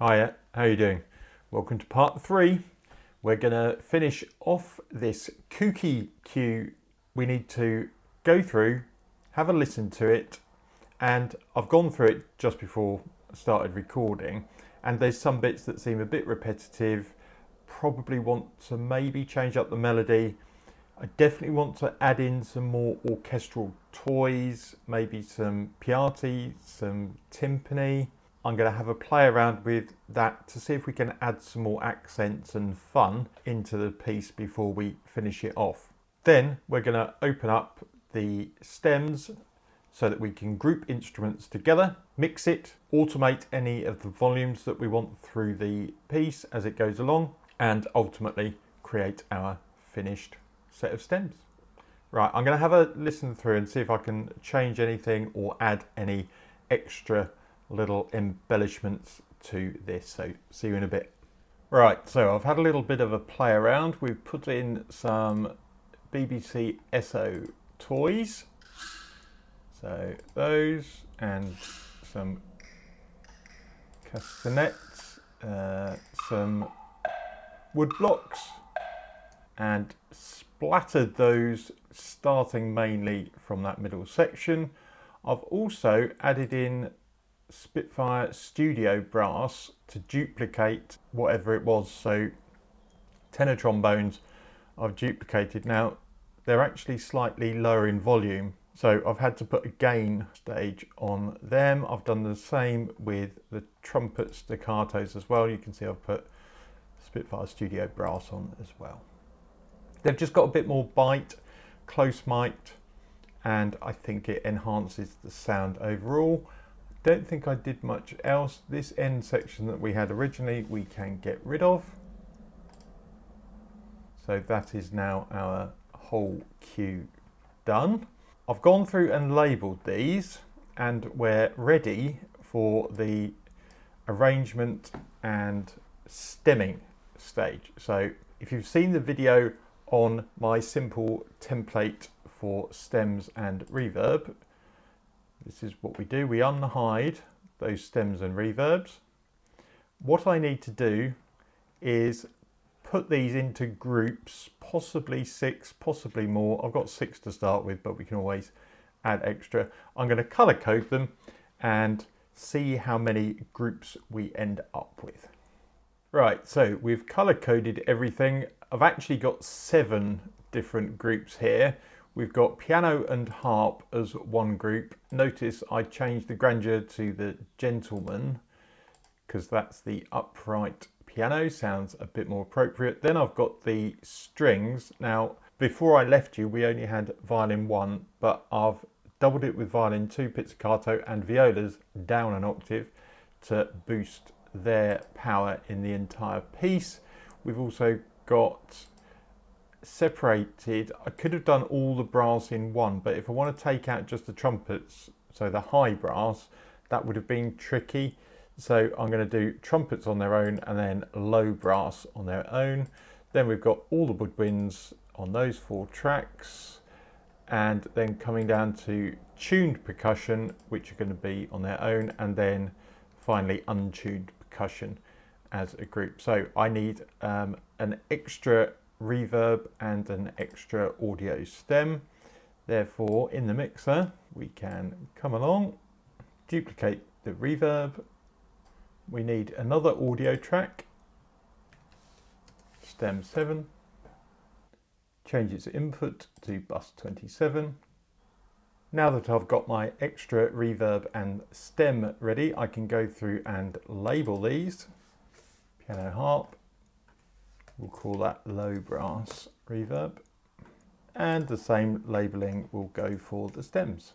Hiya, how you doing? Welcome to part 3. We're going to finish off this KOOKY cue. We need to go through, have a listen to it, and I've gone through it just before I started recording, and there's some bits that seem a bit repetitive. Probably want to maybe change up the melody. I definitely want to add in some more orchestral toys, maybe some piatti, some timpani. I'm going to have a play around with that to see if we can add some more accents and fun into the piece before we finish it off. Then we're going to open up the stems so that we can group instruments together, mix it, automate any of the volumes that we want through the piece as it goes along, and ultimately create our finished set of stems. Right, I'm going to have a listen through and see if I can change anything or add any extra little embellishments to this. So see you in a bit. Right, so I've had a little bit of a play around. We've put in some BBC SO toys. So those, and some castanets, some wood blocks, and splattered those starting mainly from that middle section. I've also added in Spitfire Studio brass to duplicate whatever it was. So tenor trombones I've duplicated. Now they're actually slightly lower in volume, so I've had to put a gain stage on them. I've done the same with the trumpet staccatos as well. You can see I've put Spitfire Studio brass on as well. They've just got a bit more bite, close mic, and I think it enhances the sound overall. Don't think I did much else. This end section that we had originally we can get rid of. So that is now our whole cue done. I've gone through and labelled these, and we're ready for the arrangement and stemming stage. So if you've seen the video on my simple template for stems and reverb, this is what we do. We unhide those stems and reverbs. What I need to do is put these into groups, possibly 6, possibly more. I've got 6 to start with, but we can always add extra. I'm going to color code them and see how many groups we end up with. Right, so we've color coded everything. I've actually got 7 different groups here. We've got piano and harp as one group. Notice I changed the grandeur to the gentleman because that's the upright piano, sounds a bit more appropriate. Then I've got the strings. Now, before I left you, we only had violin 1, but I've doubled it with violin 2, pizzicato, and violas down an octave to boost their power in the entire piece. We've also got separated, I could have done all the brass in one, but if I want to take out just the trumpets, so the high brass, that would have been tricky. So I'm going to do trumpets on their own and then low brass on their own. Then we've got all the woodwinds on those 4 tracks, and then coming down to tuned percussion, which are going to be on their own, and then finally untuned percussion as a group. So I need an extra reverb and an extra audio stem. Therefore, in the mixer, we can come along, duplicate the reverb. We need another audio track, stem 7, change its input to bus 27. Now that I've got my extra reverb and stem ready, I can go through and label these. Piano harp, we'll call that low brass reverb, and the same labeling will go for the stems.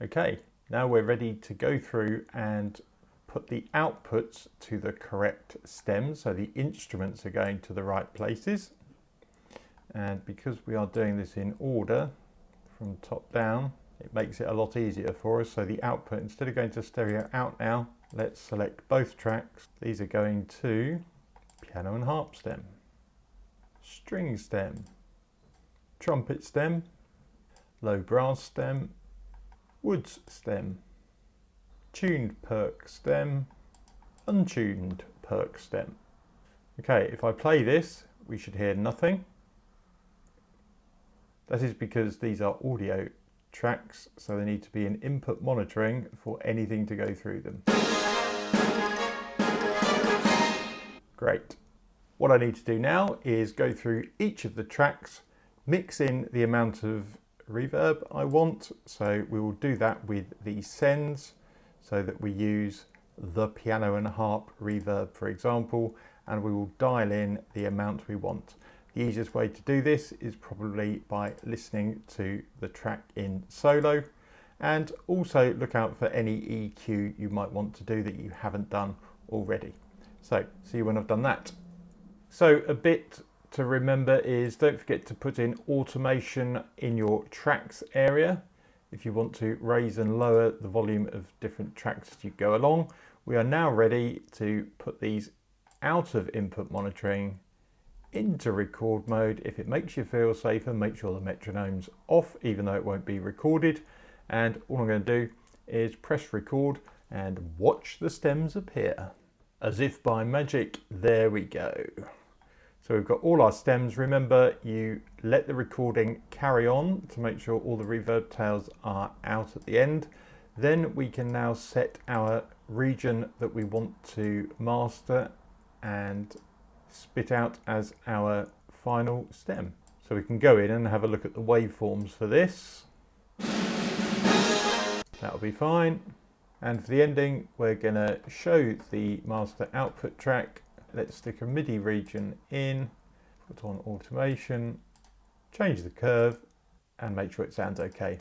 Okay, now we're ready to go through and put the outputs to the correct stems, so the instruments are going to the right places. And because we are doing this in order from top down, it makes it a lot easier for us. So the output, instead of going to stereo out now, let's select both tracks. These are going to piano and harp stem, string stem, trumpet stem, low brass stem, woods stem, tuned perc stem, untuned perk stem. Okay, if I play this, we should hear nothing. That is because these are audio tracks, so they need to be in input monitoring for anything to go through them. Great. What I need to do now is go through each of the tracks, mix in the amount of reverb I want. So we will do that with the sends, so that we use the piano and harp reverb, for example, and we will dial in the amount we want. The easiest way to do this is probably by listening to the track in solo, and also look out for any EQ you might want to do that you haven't done already. So see you when I've done that. So a bit to remember is don't forget to put in automation in your tracks area if you want to raise and lower the volume of different tracks as you go along. We are now ready to put these out of input monitoring into record mode. If it makes you feel safer, make sure the metronome's off, even though it won't be recorded. And all I'm going to do is press record and watch the stems appear. As if by magic, there we go. So we've got all our stems. Remember, you let the recording carry on to make sure all the reverb tails are out at the end. Then we can now set our region that we want to master and spit out as our final stem. So we can go in and have a look at the waveforms for this. That'll be fine. And for the ending, we're going to show the master output track. Let's stick a MIDI region in, put on automation, change the curve, and make sure it sounds okay.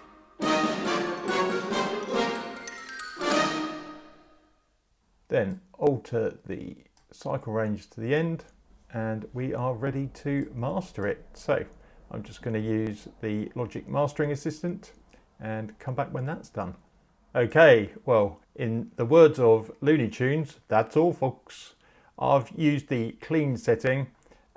Then alter the cycle range to the end, and we are ready to master it. So I'm just going to use the Logic Mastering Assistant and come back when that's done. Okay, well, in the words of Looney Tunes, that's all, folks. I've used the clean setting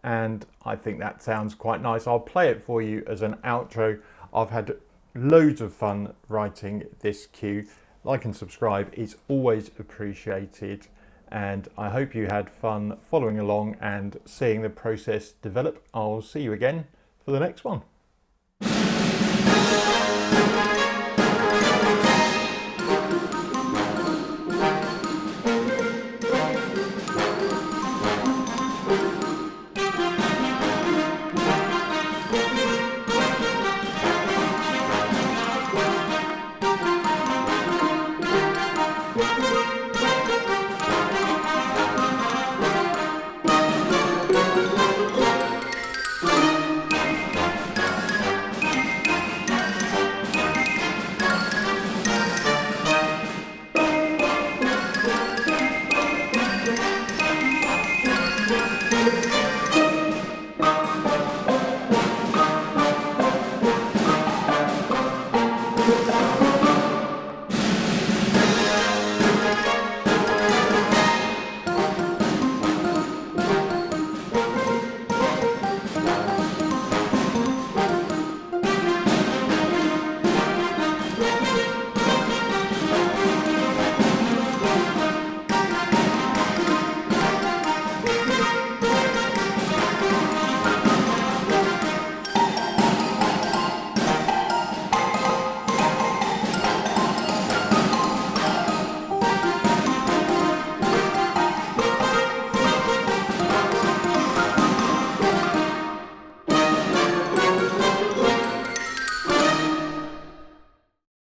and I think that sounds quite nice. I'll play it for you as an outro. I've had loads of fun writing this cue. Like and subscribe is always appreciated, and I hope you had fun following along and seeing the process develop. I'll see you again for the next one.